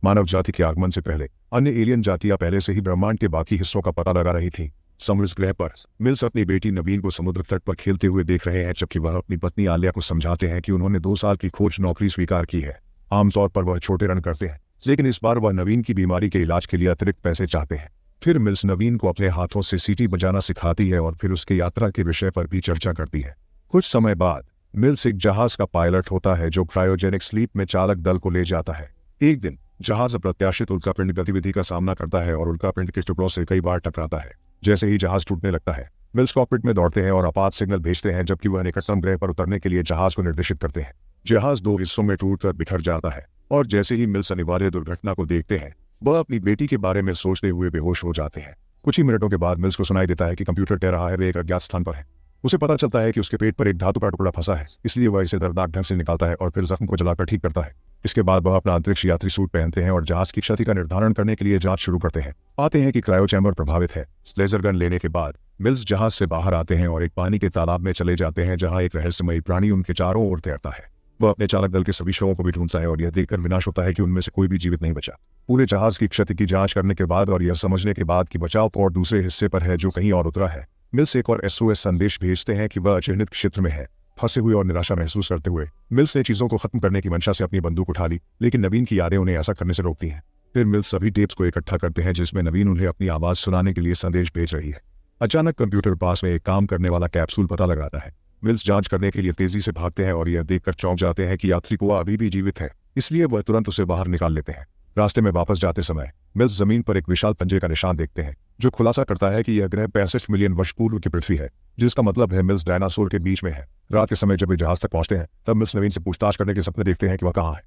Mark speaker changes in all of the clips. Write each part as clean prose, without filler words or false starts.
Speaker 1: मानव जाति के आगमन से पहले अन्य एलियन जातियां पहले से ही ब्रह्मांड के बाकी हिस्सों का पता लगा रही थी। समृद्ध ग्रह पर मिल्स अपनी बेटी नवीन को समुद्र तट पर खेलते हुए देख रहे हैं, जबकि वह अपनी पत्नी आलिया को समझाते हैं कि उन्होंने 2 साल की खोज नौकरी स्वीकार की है। आमतौर पर वह छोटे रन करते हैं, लेकिन इस बार वह नवीन की बीमारी के इलाज के लिए अतिरिक्त पैसे चाहते हैं। फिर मिल्स नवीन को अपने हाथों से सीटी बजाना सिखाती है और फिर उसकी यात्रा के विषय पर भी चर्चा करती है। कुछ समय बाद मिल्स एक जहाज का पायलट होता है जो क्रायोजेनिक स्लीप में चालक दल को ले जाता है। एक दिन जहाज अप्रत्याशित उल्कापिंड गतिविधि का सामना करता है और उल्कापिंड के टुकड़ों से कई बार टकराता है। जैसे ही जहाज टूटने लगता है, मिल्स कॉकपिट में दौड़ते हैं और आपात सिग्नल भेजते हैं, जबकि वह निकटतम ग्रह पर उतरने के लिए जहाज को निर्देशित करते हैं। जहाज 2 हिस्सों में टूटकर बिखर जाता है और जैसे ही मिल्स अनिवार्य दुर्घटना को देखते हैं, वह अपनी बेटी के बारे में सोचते हुए बेहोश हो जाते हैं। कुछ ही मिनटों के बाद मिल्स को सुनाई देता है कि कंप्यूटर कह रहा है वे एक अज्ञात स्थान पर है। उसे पता चलता है कि उसके पेट पर एक धातु का टुकड़ा फंसा है, इसलिए वह इसे दर्दनाक ढंग से निकालता है और फिर जख्म को जलाकर ठीक करता है। इसके बाद वह अपना अंतरिक्ष यात्री सूट पहनते हैं और जहाज की क्षति का निर्धारण करने के लिए जांच शुरू करते हैं। पाते हैं कि क्रायो चैम्बर प्रभावित है। लेजर गन लेने के बाद मिल्स जहाज से बाहर आते हैं और एक पानी के तालाब में चले जाते हैं, जहां एक रहस्यमयी प्राणी उनके चारों ओर तैरता है। वह अपने चालक दल के सभी शवों को भी ढूंढता है और यह देखकर विनाश होता है कि उनमें से कोई भी जीवित नहीं बचा। पूरे जहाज की क्षति की जांच करने के बाद और यह समझने के बाद कि बचाव पॉड दूसरे हिस्से पर है जो कहीं और उतरा है, मिल्स एक और SOS संदेश भेजते हैं कि वह अचिह्नित क्षेत्र में है। फंसे हुए और निराशा महसूस करते हुए मिल्स ने चीजों को खत्म करने की मंशा से अपनी बंदूक उठा ली, लेकिन नवीन की यादें उन्हें ऐसा करने से रोकती हैं। फिर मिल्स सभी टेप्स को इकट्ठा करते हैं जिसमें नवीन उन्हें अपनी आवाज सुनाने के लिए संदेश भेज रही है। अचानक कंप्यूटर पास में एक काम करने वाला कैप्सूल पता लगाता है। मिल्स जांच करने के लिए तेजी से भागते हैं और यह देखकर चौंक जाते हैं कि यात्री को अभी भी जीवित है, इसलिए वह तुरंत उसे बाहर निकाल लेते हैं। रास्ते में वापस जाते समय मिल्स जमीन पर एक विशाल पंजे का निशान देखते हैं, जो खुलासा करता है कि यह ग्रह 65 मिलियन वर्ष पूर्व की पृथ्वी है, जिसका मतलब है मिल्स डायनासोर के बीच में है। रात के समय जब वे जहाज तक पहुंचते हैं, तब मिल्स नवीन से पूछताछ करने के सपने देखते हैं कि वह कहाँ है।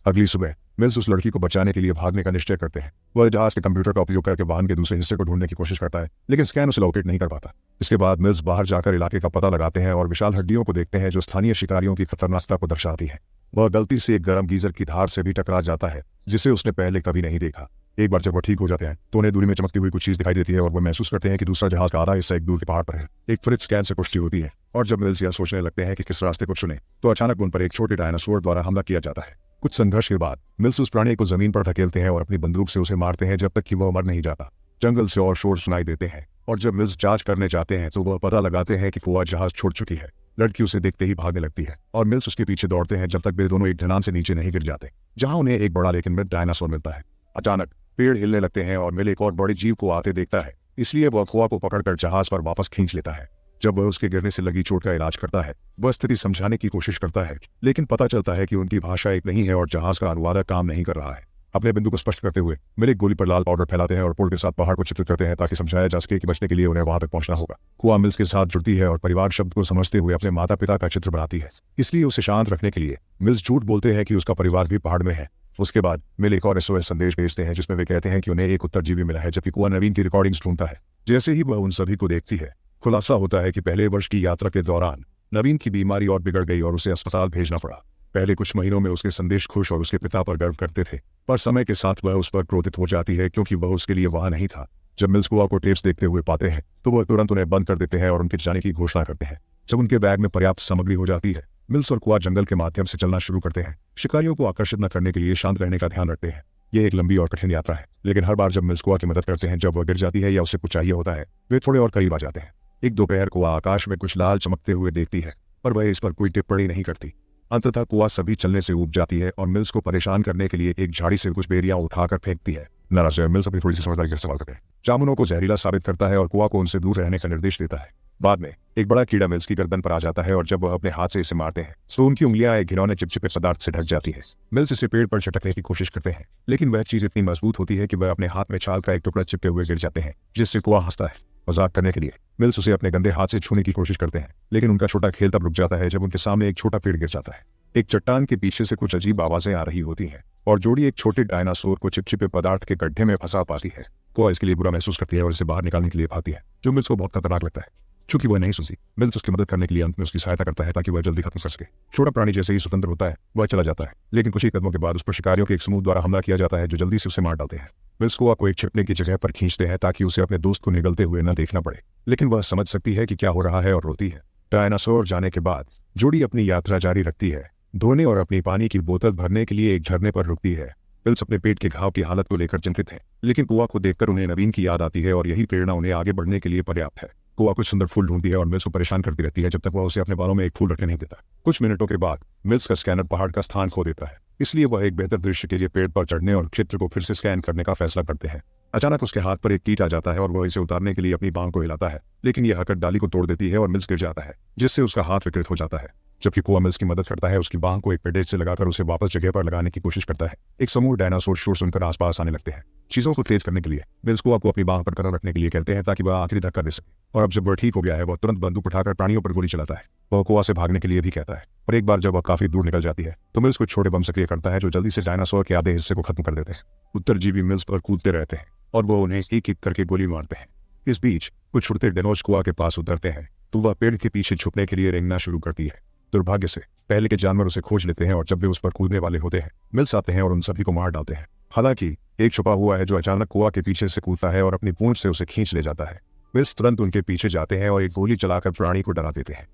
Speaker 1: अगली सुबह मिल्स उस लड़की को बचाने के लिए भागने का निश्चय करते हैं। वह जहाज के कंप्यूटर का उपयोग करके वाहन के दूसरे हिस्से को ढूंढने की कोशिश करता है, लेकिन स्कैन उसे लोकेट नहीं कर पाता। इसके बाद मिल्स बाहर जाकर इलाके का पता लगाते हैं और विशाल हड्डियों को देखते हैं जो स्थानीय शिकारियों की खतरनाकता को दर्शाती है। वह गलती से एक गर्म गीजर की धार से भी टकरा जाता है, जिसे उसने पहले कभी नहीं देखा। एक बार जब वह ठीक हो जाते हैं तो उन्हें दूरी में चमकती हुई कुछ चीज दिखाई देती है और वह महसूस करते हैं कि दूसरा जहाज का आधा हिस्सा एक दूर के पहाड़ पर है। एक त्वरित स्कैन से पुष्टि होती है और जब मिल्स यह सोचने लगते हैं कि किस रास्ते को चुने, तो अचानक उन पर एक छोटे डायनासोर द्वारा हमला किया जाता है। कुछ संघर्ष के बाद मिल्स उस प्राणी को जमीन पर धकेलते हैं और अपनी बंदूक से उसे मारते हैं जब तक कि वह मर नहीं जाता। जंगल से और शोर सुनाई देते हैं और जब मिल्स जांच करने जाते हैं तो वह पता लगाते हैं कि फुआ जहाज छोड़ चुकी है। लड़की उसे देखते ही भागने लगती है और मिल्स उसके पीछे दौड़ते हैं जब तक वे दोनों एक ढलान से नीचे नहीं गिर जाते, जहां उन्हें एक बड़ा लेकिन मृत डायनासोर मिलता है। अचानक पेड़ हिलने लगते हैं और मिल एक और बड़ी जीव को आते देखता है, इसलिए वह फुआ को पकड़कर जहाज पर वापस खींच लेता है। जब वह उसके गिरने से लगी चोट का इलाज करता है, वह स्थिति समझाने की कोशिश करता है, लेकिन पता चलता है कि उनकी भाषा एक नहीं है और जहाज का अनुवादक काम नहीं कर रहा है। अपने बिंदु को स्पष्ट करते हुए मिल एक गोली पर लाल पाउडर फैलाते हैं और पोल के साथ पहाड़ को चित्रित करते हैं ताकि समझाया जा सके कि बचने के लिए उन्हें वहां तक पहुंचना होगा। कुआ मिल्स के साथ जुड़ती है और परिवार शब्द को समझते हुए अपने माता पिता का चित्र बनाती है, इसलिए उसे शांत रखने के लिए मिल्स झूठ बोलते हैं कि उसका परिवार भी पहाड़ में है। उसके बाद मिल एक और SOS संदेश भेजते हैं जिसमें वे कहते हैं कि उन्हें एक उत्तरजीवी मिला है, जबकि कुआ नवीन की रिकॉर्डिंग्स ढूंढता है। जैसे ही वह उन सभी को देखती है, खुलासा होता है कि पहले वर्ष की यात्रा के दौरान नवीन की बीमारी और बिगड़ गई और उसे अस्पताल भेजना पड़ा। पहले कुछ महीनों में उसके संदेश खुश और उसके पिता पर गर्व करते थे, पर समय के साथ वह उस पर क्रोधित हो जाती है क्योंकि वह उसके लिए वहां नहीं था। जब मिल्स कुआ को टेप्स देखते हुए पाते हैं तो वह तुरंत उन्हें बंद कर देते हैं और उनके जाने की घोषणा करते हैं। जब उनके बैग में पर्याप्त सामग्री हो जाती है, मिल्स और कुआ जंगल के माध्यम से चलना शुरू करते हैं। शिकारियों को आकर्षित न करने के लिए शांत रहने का ध्यान रखते हैं। यह एक लंबी और कठिन यात्रा है, लेकिन हर बार जब मिल्स कुआ की मदद करते हैं जब वह गिर जाती है या उसे कुछ चाहिए होता है, वे थोड़े और करीब आ जाते हैं। एक दोपहर कुआ आकाश में कुछ लाल चमकते हुए देखती है, पर वह इस पर कोई टिप्पणी नहीं करती। अंततः कुआ सभी चलने से ऊब जाती है और मिल्स को परेशान करने के लिए एक झाड़ी से कुछ बेरियां उठाकर फेंकती है। नाराज मिल्स अपनी थोड़ी सी समझदारी का इस्तेमाल करते हैं, जामुनों को जहरीला साबित करता है और कुआ को उनसे दूर रहने का निर्देश देता है। बाद में एक बड़ा कीड़ा मिल्स की गर्दन पर आ जाता है और जब वह अपने हाथ से इसे मारते हैं तो उनकी उंगलियां एक घिनौने चिपचिपे पदार्थ से ढक जाती है। मिल्स इसे पेड़ पर झटकने की कोशिश करते हैं, लेकिन वह चीज इतनी मजबूत होती है कि वह अपने हाथ में छाल का एक टुकड़ा चिपके हुए गिर जाते हैं, जिससे कुआ हंसता है। मजाक करने के लिए मिल्स उसे अपने गंदे हाथ से छूने की कोशिश करते हैं, लेकिन उनका छोटा खेल तब रुक जाता है जब उनके सामने एक छोटा पेड़ गिर जाता है। एक चट्टान के पीछे से कुछ अजीब आवाजें आ रही होती हैं और जोड़ी एक छोटे डायनासोर को चिपचिपे पदार्थ के गड्ढे में फंसा पाती है। कुआ इसके लिए बुरा महसूस करती है और इसे बाहर निकालने के लिए भागती है, जो मिल्स को बहुत खतरनाक लगता है। चूंकि वह नहीं सुनती, मिल्स उसकी मदद करने के लिए अंत में उसकी सहायता करता है ताकि वह जल्दी खत्म कर सके। छोटा प्राणी जैसे ही स्वतंत्र होता है वह चला जाता है, लेकिन कुछ ही कदमों के बाद उस पर शिकारियों के एक समूह द्वारा हमला किया जाता है जो जल्दी से उसे मार डालते हैं। मिल्स कुआ को एक छिपने की जगह पर खींचते हैं ताकि उसे अपने दोस्त को निगलते हुए न देखना पड़े, लेकिन वह समझ सकती है कि क्या हो रहा है और रोती है। डायनासोर जाने के बाद जोड़ी अपनी यात्रा जारी रखती है। धोने और अपनी पानी की बोतल भरने के लिए एक झरने पर रुकती है। मिल्स अपने पेट के घाव की हालत को लेकर चिंतित है, लेकिन कुआ को देखकर उन्हें नवीन की याद आती है और यही प्रेरणा उन्हें आगे बढ़ने के लिए पर्याप्त है। कुआ कुछ सुंदर फूल ढूंढती है और मिल्स को परेशान करती रहती है जब तक वह उसे अपने बालों में एक फूल रखने नहीं देता। कुछ मिनटों के बाद मिल्स का स्कैनर पहाड़ का स्थान खो देता है, इसलिए वह एक बेहतर दृश्य के लिए पेड़ पर चढ़ने और क्षेत्र को फिर से स्कैन करने का फैसला करते हैं। अचानक उसके हाथ पर एक कीट आ जाता है और वह इसे उतारने के लिए अपनी बांह को हिलाता है, लेकिन यह हकट डाली को तोड़ देती है और मिल्स गिर जाता है, जिससे उसका हाथ विकृत हो जाता है। जबकि कुआ मिल्स की मदद करता है, उसकी बांह को एक बैंडेज से लगाकर उसे वापस जगह पर लगाने की कोशिश करता है। एक समूह डायनासोर शोर सुनकर आसपास आने लगते हैं। चीजों को तेज करने के लिए मिल्स कुआ को अपनी बांह पर कदम रखने के लिए कहते हैं ताकि वह आखिरी धक्का दे सके। और अब जब वह ठीक हो गया है, वह तुरंत बंदूक उठाकर प्राणियों पर गोली चलाता है। वह कुआ से भागने के लिए भी कहता है, और एक बार जब वह काफी दूर निकल जाती है तो मिल्स कुछ छोटे बम सक्रिय करता है जो जल्दी से डायनासोर के आधे हिस्से को खत्म कर देते हैं। उत्तरजीवी मिल्स पर कूदते रहते हैं और वो उन्हें एक एक करके गोली मारते हैं। इस बीच कुछ उड़ते डेनोज कुआ के पास उतरते हैं तो वह पेड़ के पीछे छुपने के लिए रेंगना शुरू करती है। दुर्भाग्य से पहले के जानवर उसे खोज लेते हैं और जब वे उस पर कूदने वाले होते हैं, मिल्स आते हैं और उन सभी को मार डालते हैं। हालांकि एक छुपा हुआ है जो अचानक कुआ के पीछे से कूदता है और अपनी पूंछ से उसे खींच ले जाता है। मिल्स तुरंत उनके पीछे जाते हैं और एक गोली चलाकर प्राणी को डरा देते हैं।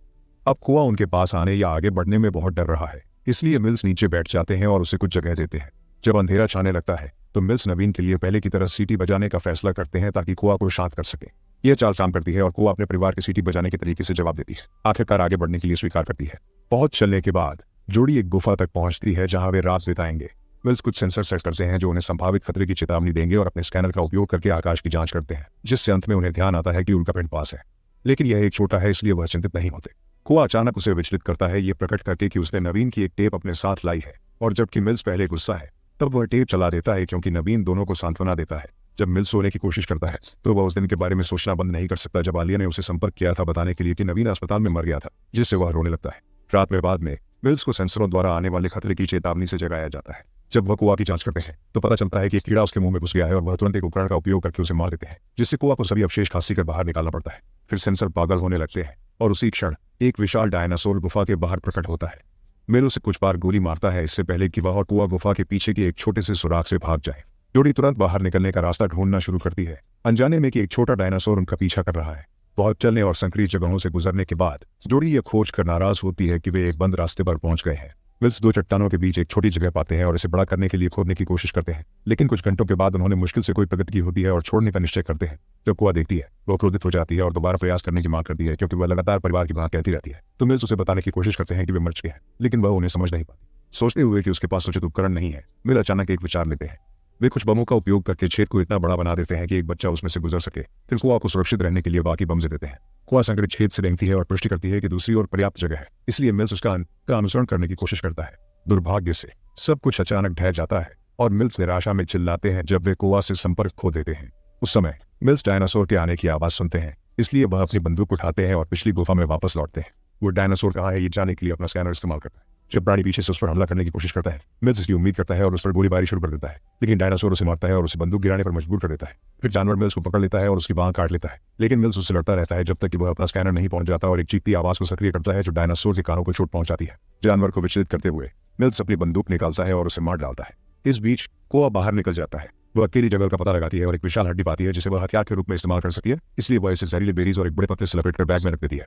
Speaker 1: अब कुआ उनके पास आने या आगे बढ़ने में बहुत डर रहा है, इसलिए मिल्स नीचे बैठ जाते हैं और उसे कुछ जगह देते हैं। जब अंधेरा छाने लगता है तो मिल्स नवीन के लिए पहले की तरह सीटी बजाने का फैसला करते हैं ताकि कुआ को शांत कर सके। यह चाल काम करती है और कुआ अपने परिवार की सीटी बजाने के तरीके से जवाब देती है। आखिरकार आगे बढ़ने के लिए स्वीकार करती है। बहुत चलने के बाद जोड़ी एक गुफा तक पहुंचती है जहां वे रात बिताएंगे। मिल्स कुछ सेंसर सेट करते हैं जो उन्हें संभावित खतरे की चेतावनी देंगे और अपने स्कैनर का उपयोग करके आकाश की जांच करते हैं, जिससे अंत में उन्हें ध्यान आता है कि उनका पिंड पास है। लेकिन यह एक छोटा है, इसलिए वह चिंतित नहीं होते। कुआ अचानक उसे विचलित करता है, ये प्रकट करके कि उसने नवीन की एक टेप अपने साथ लाई है, और जबकि मिल्स पहले गुस्सा है तब वह टेप चला देता है क्योंकि नवीन दोनों को सांत्वना देता है। जब मिल्स सोने की कोशिश करता है तो वह उस दिन के बारे में सोचना बंद नहीं कर सकता जब आलिया ने उसे संपर्क किया था बताने के लिए कि नवीन अस्पताल में मर गया था, जिससे वह रोने लगता है। रात में बाद में मिल्स को सेंसरों द्वारा आने वाले खतरे की चेतावनी से जगाया जाता है। जब वह कुआ की जांच करते हैं तो पता चलता है कि एक कीड़ा उसके मुंह में घुस गया है और वह तुरंत एक उपकरण का उपयोग करके उसे मार देते हैं, जिससे कुआ को सभी अवशेष खांसी कर बाहर निकालना पड़ता है। फिर सेंसर पागल होने लगते हैं और उसी क्षण एक विशाल डायनासोर गुफा के बाहर प्रकट होता है। मिल उसे कुछ बार गोली मारता है इससे पहले कि वह और कुआ गुफा के पीछे के एक छोटे से सुराग से भाग जाए। जोड़ी तुरंत बाहर निकलने का रास्ता ढूंढना शुरू करती है, अनजाने में कि एक छोटा डायनासोर उनका पीछा कर रहा है। बहुत चलने और संकरी जगहों से गुजरने के बाद जोड़ी यह खोज कर नाराज होती है कि वे एक बंद रास्ते पर पहुंच गए हैं। मिल्स दो चट्टानों के बीच एक छोटी जगह पाते हैं और इसे बड़ा करने के लिए खोदने की कोशिश करते हैं, लेकिन कुछ घंटों के बाद उन्होंने मुश्किल से कोई प्रगति की होती है और छोड़ने का निश्चय करते हैं। जब कुआ देखती है वो क्रोधित हो जाती है और दोबारा प्रयास करने की मांग करती है क्योंकि वह लगातार परिवार की बात कहती रहती है। तो मिल्स उसे बताने की कोशिश करते हैं कि वे मर चुके हैं, लेकिन वह उन्हें समझ नहीं पाती। सोचते हुए कि उसके पास उचित उपकरण नहीं है, मिल अचानक एक विचार लेते हैं। वे कुछ बमों का उपयोग करके छेद को इतना बड़ा बना देते हैं कि एक बच्चा उसमें से गुजर सके। फिर कुआ को सुरक्षित रहने के लिए बाकी बम से देते हैं। कुआ संकरित छेद से रेंगती है और पुष्टि करती है कि दूसरी ओर पर्याप्त जगह है, इसलिए मिल्स उसका अनुसरण करने की कोशिश करता है। दुर्भाग्य से सब कुछ अचानक ढह जाता है और मिल्स निराशा में चिल्लाते हैं जब वे कुआ से संपर्क खो देते हैं। उस समय मिल्स डायनासोर के आने की आवाज सुनते हैं, इसलिए वह अपनी बंदूक उठाते हैं और पिछली गुफा में वापस लौटते हैं। वो डायनासोर कहाँ है ये जानने के लिए अपना स्कैनर इस्तेमाल करता है। जब प्राणी पीछे से उस पर हमला करने की कोशिश करता है, मिल्स इसकी उम्मीद करता है और उस पर गोलीबारी शुरू कर देता है, लेकिन डायनासोर उसे मारता है और उसे बंदूक गिराने पर मजबूर कर देता है। फिर जानवर मिल्स को पकड़ लेता है और उसकी बांह काट लेता है, लेकिन मिल्स उससे लड़ता रहता है जब तक कि वह अपना स्कैनर नहीं पहुंच जाता और एक चीखती आवाज को सक्रिय करता है जो डायनासोर के कानों को चोट पहुंचाती है। जानवर को विचलित करते हुए मिल्स अपनी बंदूक निकालता है और उसे मार डालता है। इस बीच कुआ बाहर निकल जाता है। वह अकेली जंगल का पता लगाती है और एक विशाल हड्डी पाती है जिसे वह हथियार के रूप में इस्तेमाल कर सकती है, इसलिए वह इसे जहरीले बेरीज और एक बड़े पत्ते से लपेटकर बैग में रख देती है।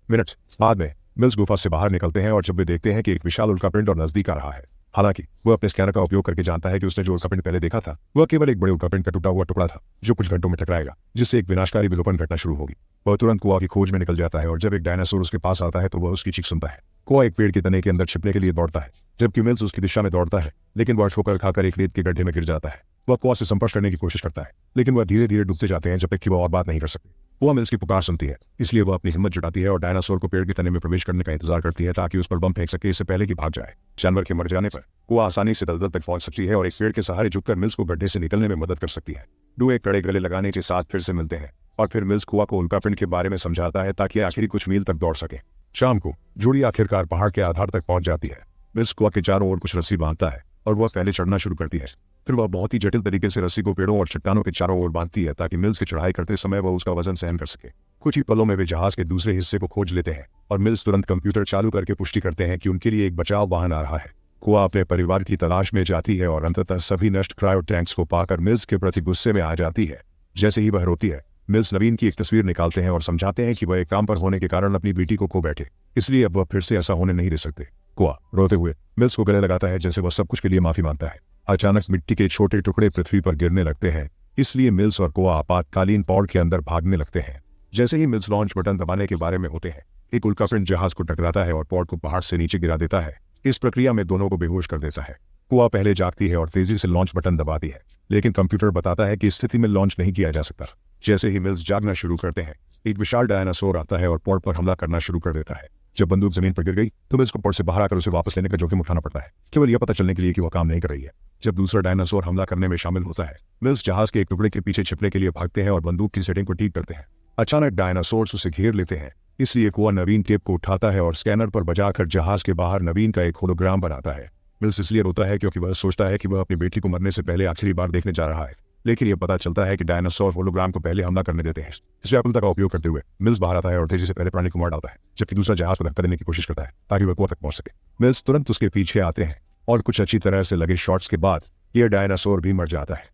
Speaker 1: मिनट बाद में मिल्स गुफा से बाहर निकलते हैं और जब वे देखते हैं कि एक विशाल उल्कापिंड और नजदीक आ रहा है। हालांकि वह अपने स्कैनर का उपयोग करके जानता है कि उसने जो उल्कापिंड पहले देखा था वह केवल एक बड़े उल्कापिंड का टूटा हुआ टुकड़ा था जो कुछ घंटों में टकराएगा, जिससे एक विनाशकारी विलोपन घटना शुरू होगी। वह तुरंत कुआ की खोज में निकल जाता है और जब एक डायनासोर उसके पास आता है तो वह उसकी चीख सुनता है। कुआ एक पेड़ के तने के अंदर छिपने के लिए दौड़ता है, जबकि मिल्स उसकी दिशा में दौड़ता है, लेकिन वह ठोकर खाकर एक रेत के गड्ढे में गिर जाता है। वह कुआ से संपर्क करने की कोशिश करता है, लेकिन वह धीरे धीरे डूबते जाते हैं जब तक कि वह और बात नहीं कर सकते। कुआ मिल्स की पुकार सुनती है, इसलिए वह अपनी हिम्मत जुटाती है और डायनासोर को पेड़ के तने में प्रवेश करने का इंतजार करती है ताकि उस पर बम फेंक सके इससे पहले कि भाग जाए। जानवर के मर जाने पर कुआ आसानी से दलदल तक पहुंच सकती है और एक पेड़ के सहारे झुककर मिल्स को गड्ढे से निकलने में मदद कर सकती है। दो एक कड़े गले लगाने के साथ फिर से मिलते हैं और फिर मिल्स कुआ को उल्कापिंड के बारे में समझाता है ताकि आखिरी कुछ मील तक दौड़ सके। शाम को जोड़ी आखिरकार पहाड़ के आधार तक पहुंच जाती है। मिल्स कुआ के चारों ओर कुछ रस्सी बांधता है और वह पहले चढ़ना शुरू करती है। फिर वह बहुत ही जटिल तरीके से रस्सी को पेड़ों और चट्टानों के चारों ओर बांधती है ताकि मिल्स की चढ़ाई करते समय वह उसका वजन सहन कर सके। कुछ ही पलों में वे जहाज के दूसरे हिस्से को खोज लेते हैं और मिल्स तुरंत कंप्यूटर चालू करके पुष्टि करते हैं कि उनके लिए एक बचाव वाहन आ रहा है। कुआ अपने परिवार की तलाश में जाती है और अंततः सभी नष्ट क्रायो टैंक्स को पाकर मिल्स के प्रति गुस्से में आ जाती है। जैसे ही वह रोती है मिल्स नवीन की एक तस्वीर निकालते हैं और समझाते हैं कि वह एक काम पर होने के कारण अपनी बेटी को खो बैठे, इसलिए अब वह फिर से ऐसा होने नहीं दे सकते। कुआ रोते हुए मिल्स को गले लगाता है जैसे वह सब कुछ के लिए माफी मांगता है। अचानक मिट्टी के छोटे टुकड़े पृथ्वी पर गिरने लगते हैं, इसलिए मिल्स और कुआ आपातकालीन पॉड के अंदर भागने लगते हैं। जैसे ही मिल्स लॉन्च बटन दबाने के बारे में होते हैं, एक उल्कापिंड जहाज को टकराता है और पॉड को पहाड़ से नीचे गिरा देता है। इस प्रक्रिया में दोनों को बेहोश कर देता है। कुआ पहले जागती है और तेजी से लॉन्च बटन दबाती है, लेकिन कंप्यूटर बताता है कि इस स्थिति में लॉन्च नहीं किया जा सकता। जैसे ही मिल्स जागना शुरू करते हैं, एक विशाल डायनासोर आता है और पॉड पर हमला करना शुरू कर देता है। जब बंदूक जमीन पर गिर गई तो मिल्स को पॉड से बाहर आकर उसे वापस लेने का जोखिम उठाना पड़ता है, केवल यह पता चलने के लिए कि वह काम नहीं कर रही है। जब दूसरा डायनासोर हमला करने में शामिल होता है, मिल्स जहाज के एक टुकड़े के पीछे छिपने के लिए भागते हैं और बंदूक की सेटिंग को ठीक करते हैं। अचानक डायनासोर्स उसे घेर लेते हैं, इसलिए कुआ नवीन टेप को उठाता है और स्कैनर पर बजाकर जहाज के बाहर नवीन का एक होलोग्राम बनाता है। मिल्स इसलिए रोता है क्योंकि वह सोचता है कि वह अपनी बेटी को मरने से पहले आखिरी बार देखने जा रहा है, लेकिन यह पता चलता है कि डायनासोर होलोग्राम को पहले हमला करने देते हैं। इस व्याकुलता का उपयोग करते हुए मिल्स बाहर आता है और तेजी से पहले प्राणी को मार डालता है, जबकि दूसरा जहाज को धक्का देने की कोशिश करता है ताकि वह कुआ तक पहुंच सके। मिल्स तुरंत उसके पीछे आते हैं और कुछ अच्छी तरह से लगे शॉट्स के बाद यह डायनासोर भी मर जाता है।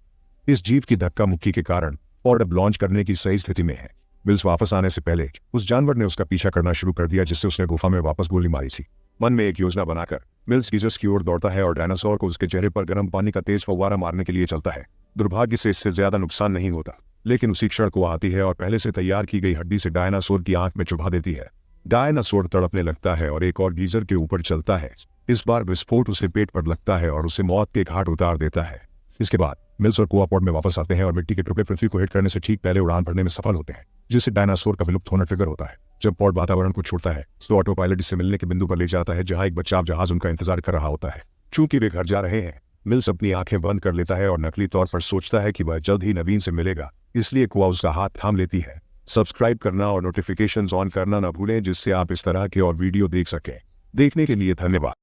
Speaker 1: इस जीव की धक्का मुक्की के कारण पॉड अब लॉन्च करने की सही स्थिति में है। मिल्स वापस आने से पहले उस जानवर ने उसका पीछा करना शुरू कर दिया जिससे उसने गुफा में वापस गोली मारी थी। मन में एक योजना बनाकर मिल्स गीजर्स की ओर दौड़ता है और डायनासोर को उसके चेहरे पर गर्म पानी का तेज फव्वारा मारने के लिए चलता है। दुर्भाग्य से इससे ज्यादा नुकसान नहीं होता, लेकिन उसी क्षण को आती है और पहले से तैयार की गई हड्डी से डायनासोर की आंख में चुभा देती है। डायनासोर तड़पने लगता है और एक और गीजर के ऊपर चलता है। इस बार विस्फोट उसे पेट पर लगता है और उसे मौत के घाट उतार देता है। इसके बाद मिल्स और कुआ पॉड में वापस आते हैं और मिट्टी के टुकड़े पृथ्वी को हिट करने से ठीक पहले उड़ान भरने में सफल होते हैं, जिससे डायनासोर का विलुप्त होना ट्रिगर होता है। जब पॉड वातावरण को छोड़ता है तो ऑटो पायलट इससे मिलने के बिंदु पर ले जाता है जहां एक बचाव जहाज उनका इंतजार कर रहा होता है। चूंकि वे घर जा रहे हैं, मिल्स अपनी आंखें बंद कर लेता है और नकली तौर पर सोचता है कि वह जल्द ही नवीन से मिलेगा, इसलिए कुआ उसका हाथ थाम लेती है। सब्सक्राइब करना और नोटिफिकेशंस ऑन करना न भूलें, जिससे आप इस तरह के और वीडियो देख सकें। देखने के लिए धन्यवाद।